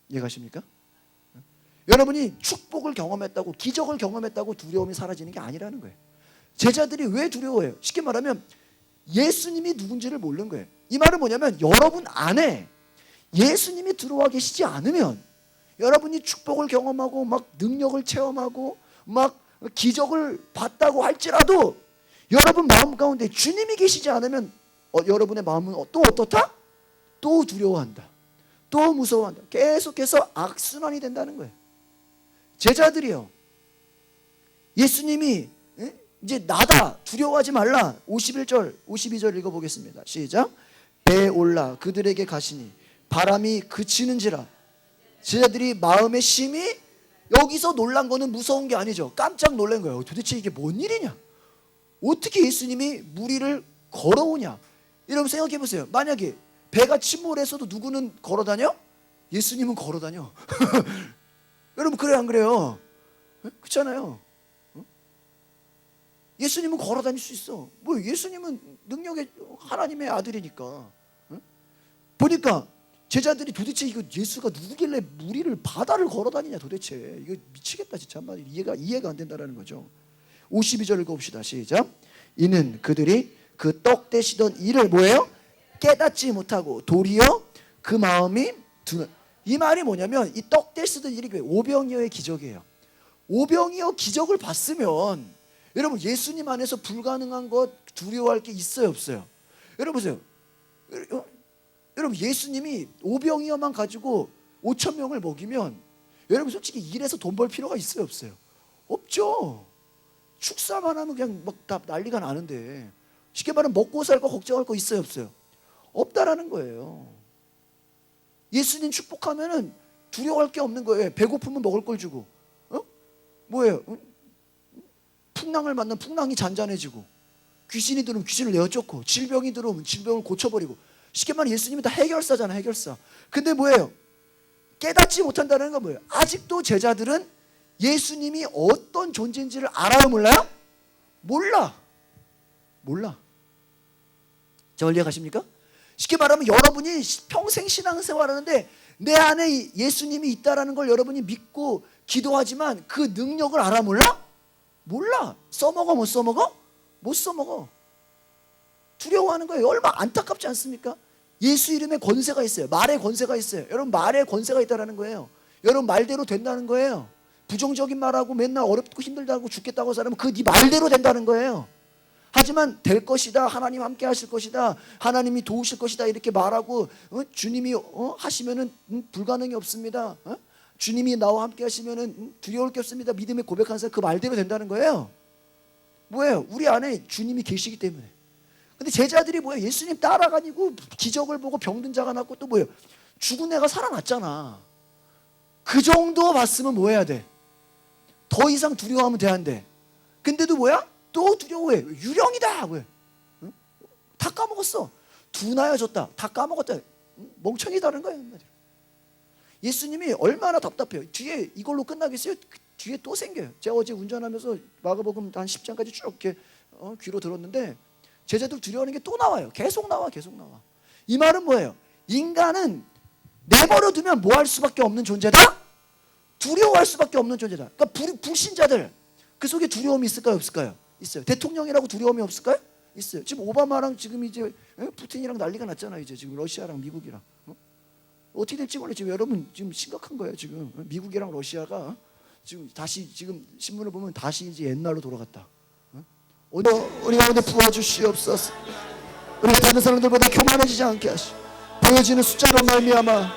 이해가십니까? 여러분이 축복을 경험했다고, 기적을 경험했다고 두려움이 사라지는 게 아니라는 거예요. 제자들이 왜 두려워해요? 쉽게 말하면 예수님이 누군지를 모르는 거예요. 이 말은 뭐냐면 여러분 안에 예수님이 들어와 계시지 않으면, 여러분이 축복을 경험하고 막 능력을 체험하고 막 기적을 봤다고 할지라도 여러분 마음 가운데 주님이 계시지 않으면 여러분의 마음은 또 어떻다? 또 두려워한다, 또 무서워한다. 계속해서 악순환이 된다는 거예요. 제자들이요, 예수님이 이제 나다, 두려워하지 말라. 51절 52절 읽어보겠습니다. 시작. 배에 올라 그들에게 가시니 바람이 그치는지라. 제자들이 마음의 심히, 여기서 놀란 거는 무서운 게 아니죠. 깜짝 놀란 거예요. 도대체 이게 뭔 일이냐, 어떻게 예수님이 물 위를 걸어오냐. 여러분 생각해 보세요. 만약에 배가 침몰해서도 누구는 걸어다녀? 예수님은 걸어다녀. 여러분 그래요 안 그래요? 그렇잖아요. 예수님은 걸어다닐 수 있어. 뭐 예수님은 능력의 하나님의 아들이니까. 보니까 제자들이 도대체 이거 예수가 누구길래 물 위를, 바다를 걸어다니냐 도대체. 이거 미치겠다 진짜. 한마디 이해가 안 된다는 거죠. 52절 읽어봅시다. 시작. 이는 그들이 그 떡 떼시던 일을 뭐예요? 깨닫지 못하고 도리어 그 마음이 두는. 이 말이 뭐냐면 이 떡 떼시던 일이 오병이어의 기적이에요. 오병이어 기적을 봤으면 여러분 예수님 안에서 불가능한 것, 두려워할 게 있어요 없어요? 여러분 보세요. 여러분 예수님이 오병이어만 가지고 5천 명을 먹이면 여러분 솔직히 일해서 돈 벌 필요가 있어요 없어요? 없죠. 축사만 하면 그냥 막 다 난리가 나는데, 쉽게 말하면 먹고 살 거 걱정할 거 있어요 없어요? 없다라는 거예요. 예수님 축복하면은 두려워할 게 없는 거예요. 배고프면 먹을 걸 주고, 뭐예요? 풍랑을 만나면 풍랑이 잔잔해지고, 귀신이 들어오면 귀신을 내어쫓고, 질병이 들어오면 질병을 고쳐버리고. 쉽게 말하면 예수님이 다 해결사잖아요. 해결사. 근데 뭐예요? 깨닫지 못한다는 건 뭐예요? 아직도 제자들은 예수님이 어떤 존재인지를 알아요? 몰라요? 몰라. 저 이해 가십니까? 쉽게 말하면 여러분이 평생 신앙생활 하는데 내 안에 예수님이 있다는 걸 여러분이 믿고 기도하지만 그 능력을 알아? 몰라. 써먹어? 못 써먹어? 못 써먹어. 두려워하는 거예요. 얼마나 안타깝지 않습니까? 예수 이름에 권세가 있어요. 말에 권세가 있어요. 여러분, 말에 권세가 있다는 거예요. 여러분 말대로 된다는 거예요. 부정적인 말하고 맨날 어렵고 힘들다고 죽겠다고 살면 그 네 말대로 된다는 거예요. 하지만 될 것이다, 하나님 함께 하실 것이다, 하나님이 도우실 것이다 이렇게 말하고 주님이 하시면은 불가능이 없습니다. 주님이 나와 함께 하시면은 두려울 게 없습니다. 믿음의 고백하는 사람 그 말대로 된다는 거예요. 뭐예요? 우리 안에 주님이 계시기 때문에. 근데 제자들이 뭐예요? 예수님 따라가지고 기적을 보고 병든 자가 낫고 또 뭐예요? 죽은 애가 살아났잖아. 그 정도 봤으면 뭐 해야 돼? 더 이상 두려워하면 돼, 안 돼? 근데도 뭐야? 또 두려워해. 유령이다. 왜? 응? 다 까먹었어. 둔하여졌다. 다 까먹었다. 멍청이다는 거예요. 예수님이 얼마나 답답해요. 뒤에 이걸로 끝나겠어요? 뒤에 또 생겨요. 제가 어제 운전하면서 마가복음 한 10장까지 쭉 이렇게 귀로 들었는데 제자들 두려워하는 게 또 나와요. 계속 나와. 이 말은 뭐예요? 인간은 내버려 두면 뭐 할 수밖에 없는 존재다? 두려워할 수밖에 없는 존재다. 그러니까 불신자들 그 속에 두려움이 있을까요? 없을까요? 있어요. 대통령이라고 두려움이 없을까요? 있어요. 지금 오바마랑 지금 이제 푸틴이랑 난리가 났잖아요. 이제 지금 러시아랑 미국이랑 어떻게 될지 몰라요. 지금 여러분 지금 심각한 거예요. 지금 미국이랑 러시아가 지금 다시 지금 신문을 보면 다시 이제 옛날로 돌아갔다. 우리 가운데 부어주시옵소서. 우리가 다른 사람들보다 교만해지지 않게 하시고 보여지는 숫자로 말미암아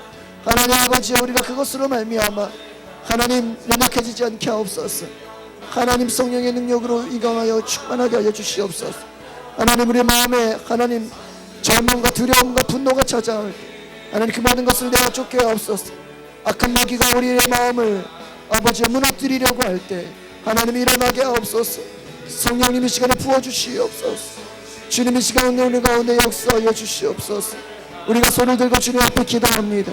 하나님 아버지 우리가 그것으로 말미암아 하나님 연약해지지 않게 하옵소서. 하나님 성령의 능력으로 이강하여 충만하게 하여 주시옵소서. 하나님 우리의 마음에 하나님 절망과 두려움과 분노가 찾아올 때 하나님 그 모든 것을 내어 쫓게 하옵소서. 악한 마귀가 우리의 마음을 아버지 무너뜨리려고 할 때 하나님 일어나게 하옵소서. 성령님 이 시간에 부어주시옵소서. 주님 이 시간에 우리 가운데 역사하여 주시옵소서. 우리가 손을 들고 주님 앞에 기도합니다.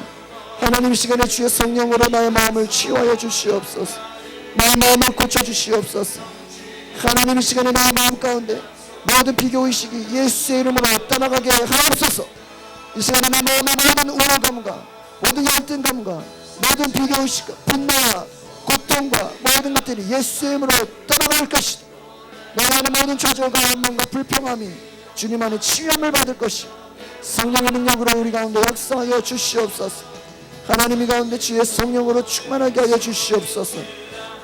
하나님 이 시간에 주의 성령으로 나의 마음을 치유하여 주시옵소서. 나의 마음을 고쳐주시옵소서. 하나님 이 시간에 나의 마음 가운데 모든 비교의식이 예수의 이름으로 떠나가게 하옵소서. 이 시간에 내 마음의 모든 우울감과 모든 열등감과 모든 비교의식과 분노와 고통과 모든 것들이 예수의 이름으로 떠나갈 것이다. 내 안에 모든 좌절과 원망과 불평함이 주님 안에 치유함을 받을 것이 성령의 능력으로 우리 가운데 역사하여 주시옵소서. 하나님 이 가운데 주의 성령으로 충만하게 하여 주시옵소서.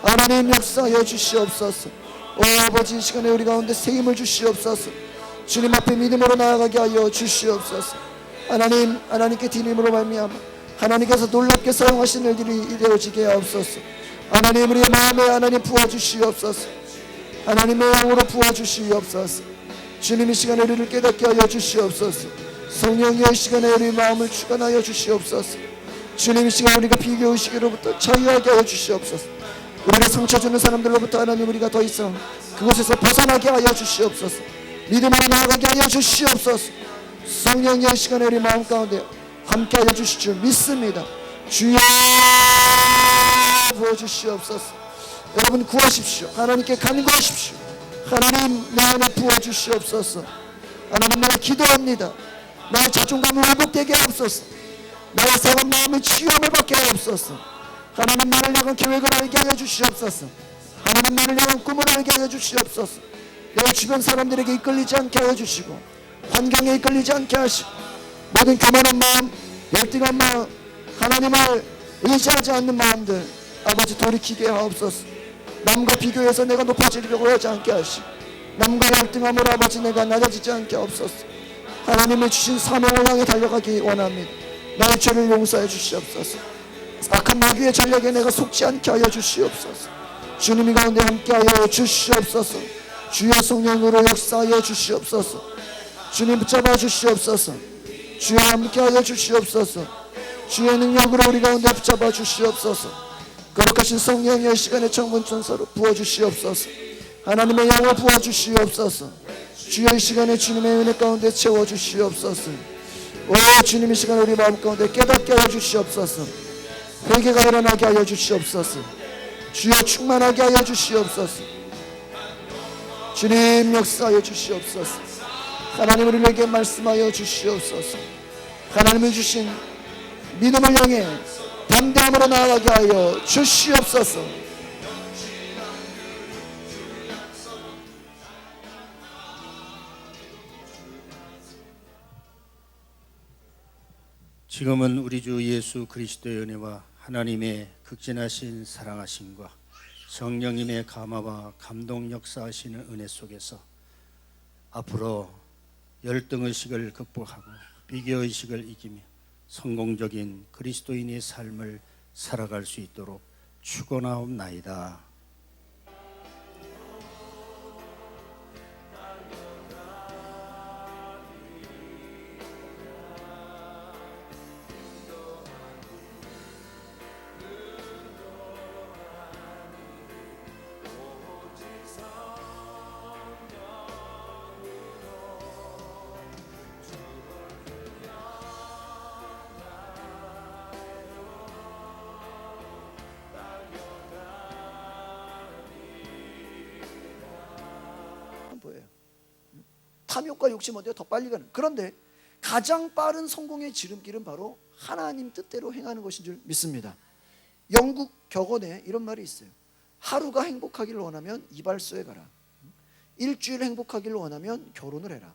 하나님 역사하여 주시옵소서. 오 아버지 이 시간에 우리 가운데 세임을 주시옵소서. 주님 앞에 믿음으로 나아가게 하여 주시옵소서. 하나님 하나님께 드림으로 말미암아 하나님께서 놀랍게 사용하신 일들이 이루어지게 하옵소서. 하나님 우리의 마음에 하나님 부어주시옵소서. 하나님의 영으로 부어주시옵소서. 주님 이 시간에 우리를 깨닫게 하여 주시옵소서. 성령이여 이 시간에 우리 마음을 주관하여 주시옵소서. 주님 이 시간 우리가 비교의식으로부터 자유하게 하여 주시옵소서. 우리가 상처 주는 사람들로부터 하나님 우리가 더 이상 그곳에서 벗어나게 하여 주시옵소서. 믿음으로 나아가게 하여 주시옵소서. 성령이여 이 시간에 우리 마음 가운데 함께 하여 주실 줄 믿습니다. 주여 부어주시옵소서. 여러분 구하십시오. 하나님께 간구하십시오. 하나님 내 안에 부어주시옵소서. 하나님 내가 기도합니다. 나의 자존감을 회복되게 하옵소서. 나의 상한 마음의 치유함을 받게 하옵소서. 하나님 나를 향한 계획을 알게 하여 주시옵소서. 하나님 나를 향한 꿈을 알게 하여 주시옵소서. 내 주변 사람들에게 이끌리지 않게 하여 주시고 환경에 이끌리지 않게 하시고 모든 교만한 마음, 열등한 마음, 하나님을 의지하지 않는 마음들 아버지 돌이키게 하옵소서. 남과 비교해서 내가 높아지려고 하지 않게 하시고 남과 열등함으로 아버지 내가 낮아지지 않게 하옵소서. 하나님의 주신 사명을 향해 달려가기 원합니다. 나의 죄를 용서해 주시옵소서. 악한 마귀의 전략에 내가 속지 않게 하여 주시옵소서. 주님이 가운데 함께 하여 주시옵소서. 주의 성령으로 역사하여 주시옵소서. 주님 붙잡아 주시옵소서. 주의 함께 하여 주시옵소서. 주의 능력으로 우리 가운데 붙잡아 주시옵소서. 거룩하신 성령의 시간에 청문천사로 부어주시옵소서. 하나님의 영을 부어주시옵소서. 주의 시간에 주님의 은혜 가운데 채워주시옵소서. 오 오 주님, 이 시간 우리 마음 가운데 깨닫게 하여 주시옵소서. 회개가 일어나게 하여 주시옵소서. 주여 충만하게 하여 주시옵소서. 주님 역사하여 주시옵소서. 하나님 우리에게 말씀하여 주시옵소서. 하나님이 주신 믿음을 향해 담대함으로 나아가게 하여 주시옵소서. 지금은 우리 주 예수 그리스도의 은혜와 하나님의 극진하신 사랑하심과 성령님의 감화와 감동 역사하시는 은혜 속에서 앞으로 열등의식을 극복하고 비교의식을 이기며 성공적인 그리스도인의 삶을 살아갈 수 있도록 축원하옵나이다. 보여요. 탐욕과 욕심 어디가 더 빨리 가는. 그런데 가장 빠른 성공의 지름길은 바로 하나님 뜻대로 행하는 것인 줄 믿습니다. 영국 격언에 이런 말이 있어요. 하루가 행복하기를 원하면 이발소에 가라. 일주일 행복하기를 원하면 결혼을 해라.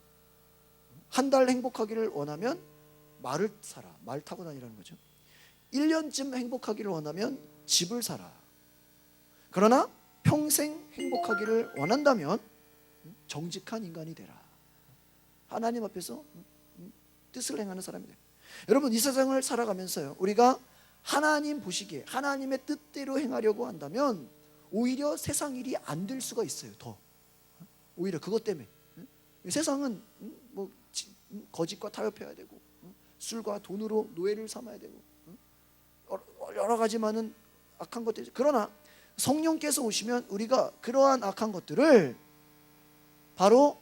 한 달 행복하기를 원하면 말을 사라. 말 타고 다니라는 거죠. 1년쯤 행복하기를 원하면 집을 사라. 그러나 평생 행복하기를 원한다면 정직한 인간이 되라. 하나님 앞에서 뜻을 행하는 사람이 되라. 여러분, 이 세상을 살아가면서요, 우리가 하나님 보시기에 하나님의 뜻대로 행하려고 한다면 오히려 세상 일이 안 될 수가 있어요. 더 오히려 그것 때문에 세상은 뭐 거짓과 타협해야 되고 술과 돈으로 노예를 삼아야 되고 여러 가지 많은 악한 것들이. 그러나 성령께서 오시면 우리가 그러한 악한 것들을 바로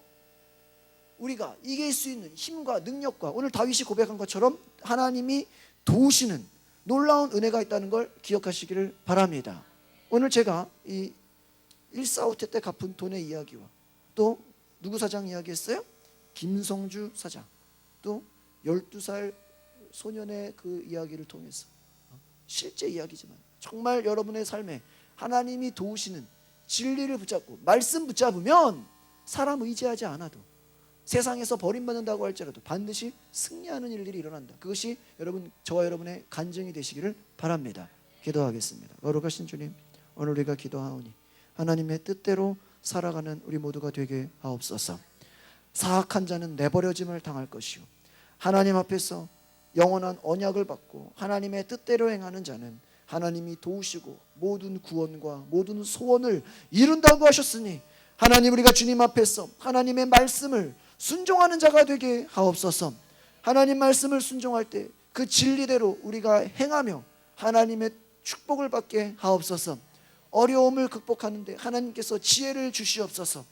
우리가 이길 수 있는 힘과 능력과, 오늘 다윗이 고백한 것처럼 하나님이 도우시는 놀라운 은혜가 있다는 걸 기억하시기를 바랍니다. 오늘 제가 이 145태 때 갚은 돈의 이야기와 또 누구 사장 이야기했어요? 김성주 사장, 또 12살 소년의 그 이야기를 통해서 실제 이야기지만 정말 여러분의 삶에 하나님이 도우시는 진리를 붙잡고 말씀 붙잡으면 사람 의지하지 않아도, 세상에서 버림받는다고 할지라도 반드시 승리하는 일들이 일어난다. 그것이 여러분, 저와 여러분의 간증이 되시기를 바랍니다. 기도하겠습니다. 거룩하신 주님, 오늘 우리가 기도하오니 하나님의 뜻대로 살아가는 우리 모두가 되게 하옵소서. 사악한 자는 내버려짐을 당할 것이요, 하나님 앞에서 영원한 언약을 받고 하나님의 뜻대로 행하는 자는 하나님이 도우시고 모든 구원과 모든 소원을 이룬다고 하셨으니, 하나님, 우리가 주님 앞에서 하나님의 말씀을 순종하는 자가 되게 하옵소서. 하나님 말씀을 순종할 때 그 진리대로 우리가 행하며 하나님의 축복을 받게 하옵소서. 어려움을 극복하는데 하나님께서 지혜를 주시옵소서.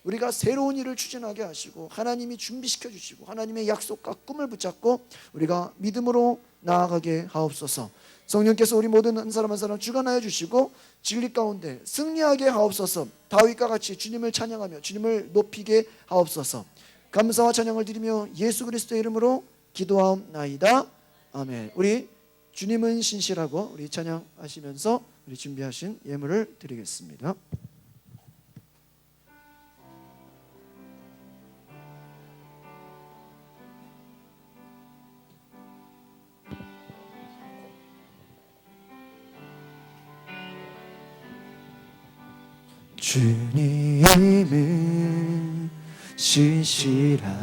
우리가 새로운 일을 추진하게 하시고 하나님이 준비시켜 주시고 하나님의 약속과 꿈을 붙잡고 우리가 믿음으로 나아가게 하옵소서. 성령께서 우리 모든 한 사람 한 사람 주관하여 주시고 진리 가운데 승리하게 하옵소서. 다윗과 같이 주님을 찬양하며 주님을 높이게 하옵소서. 감사와 찬양을 드리며 예수 그리스도의 이름으로 기도하옵나이다. 아멘. 우리 주님은 신실하고 우리 찬양하시면서 우리 준비하신 예물을 드리겠습니다. 주님은 신실하고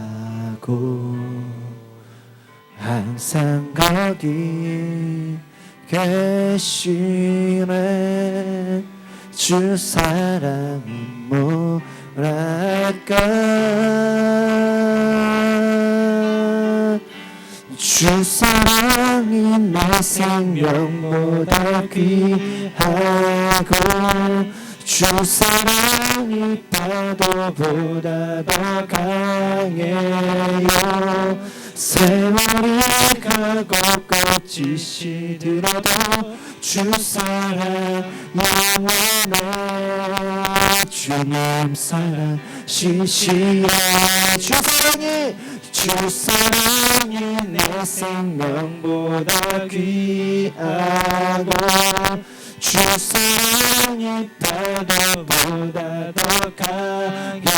항상 거기 계시네. 주 사랑은 뭐랄까. 주 사랑이 내 생명보다 귀하고 주 사랑이 파도보다 더 강해요. 세월이 가고 꽃이 시들어도 주 사랑 영원해. 주님 사랑 신실해. 주 사랑이 내 생명보다 귀하고 주 사랑이 파도보다 더 강해요.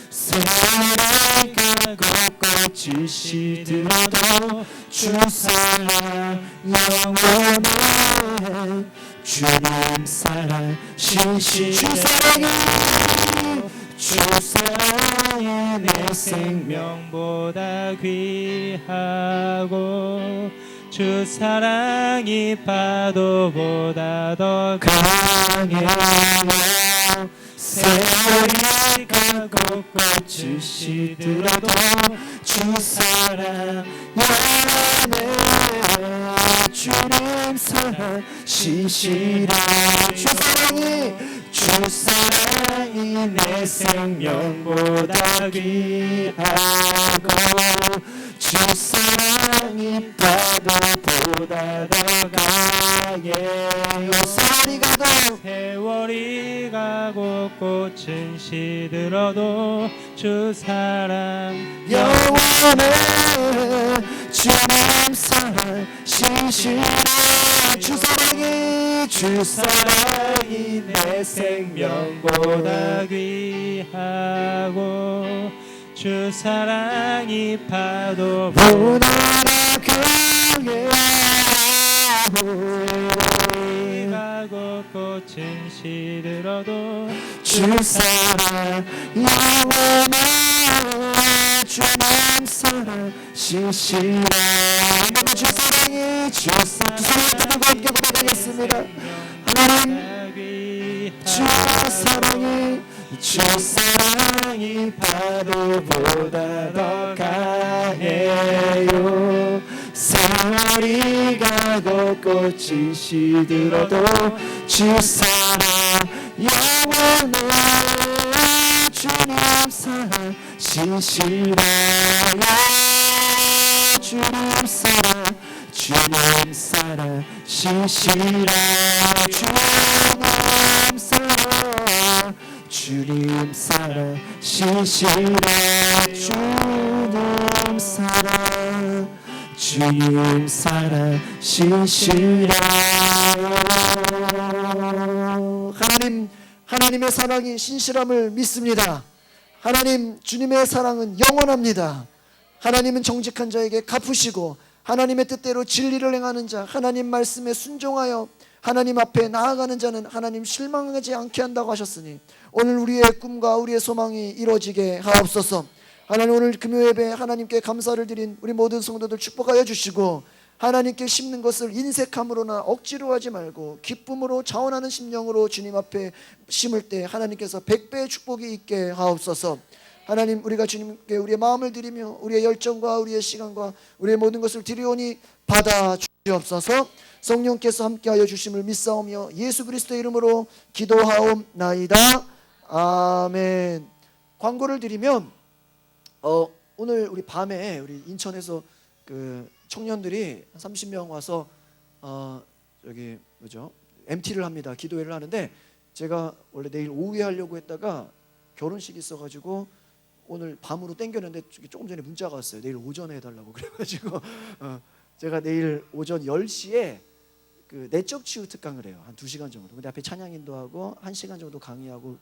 세월이 가고 꽃이 시들어도 주 사랑 영원해. 주님 사랑 신실해. 주 사랑이 내 생명보다 귀하고 주 사랑이 파도보다 더 강해요. 세월이 가고 꽃이 시들어도 주 사랑 영원해. 주님 사랑 신실해. 주 사랑이 내 생명보다 귀하고 주 사랑이 파도보다 더 강해요. 세월이 가고 꽃은 시들어도 주 사랑 영원해. 주님 사랑 신실해. 주 사랑이 내 생명보다 귀하고 주 사랑이 파도보다 보다 강해요. 가고 꽃은 시들어도 주 사랑 영원해. 주님 사랑 신실해. 주 사랑이 주 사랑과 함께 고백하겠습니다. 하나님 주 사랑이 파도보다 더 강해요. 세월이 가고 꽃이 시들어도 주 사랑 영원해. 주님 사랑 신실해. 주님 사랑 신실해. 주님 사랑 신실해. 주님 사랑 신실해. 하나님의 사랑이 신실함을 믿습니다. 하나님 주님의 사랑은 영원합니다. 하나님은 정직한 자에게 갚으시고 하나님의 뜻대로 진리를 행하는 자, 하나님 말씀에 순종하여 하나님 앞에 나아가는 자는 하나님 실망하지 않게 한다고 하셨으니 오늘 우리의 꿈과 우리의 소망이 이루어지게 하옵소서. 하나님 오늘 금요 예배 하나님께 감사를 드린 우리 모든 성도들 축복하여 주시고 하나님께 심는 것을 인색함으로나 억지로 하지 말고 기쁨으로 자원하는 심령으로 주님 앞에 심을 때 하나님께서 100배의 축복이 있게 하옵소서. 하나님 우리가 주님께 우리의 마음을 드리며 우리의 열정과 우리의 시간과 우리의 모든 것을 드리오니 받아 주옵소서. 성령께서 함께하여 주심을 믿사오며 예수 그리스도의 이름으로 기도하옵나이다. 아멘. 광고를 드리면 오늘 우리 밤에 우리 인천에서 그 청년들이 30명 와서 여기 MT를 합니다. 기도회를 하는데 제가 원래 내일 오후에 하려고 했다가 결혼식이 있어가지고 오늘 밤으로 땡겼는데 조금 전에 문자가 왔어요. 내일 오전에 해달라고. 그래가지고 제가 내일 오전 10시에 그 내적 치유 특강을 해요. 한 2시간 정도. 근데 앞에 찬양 인도하고 1시간 정도 강의하고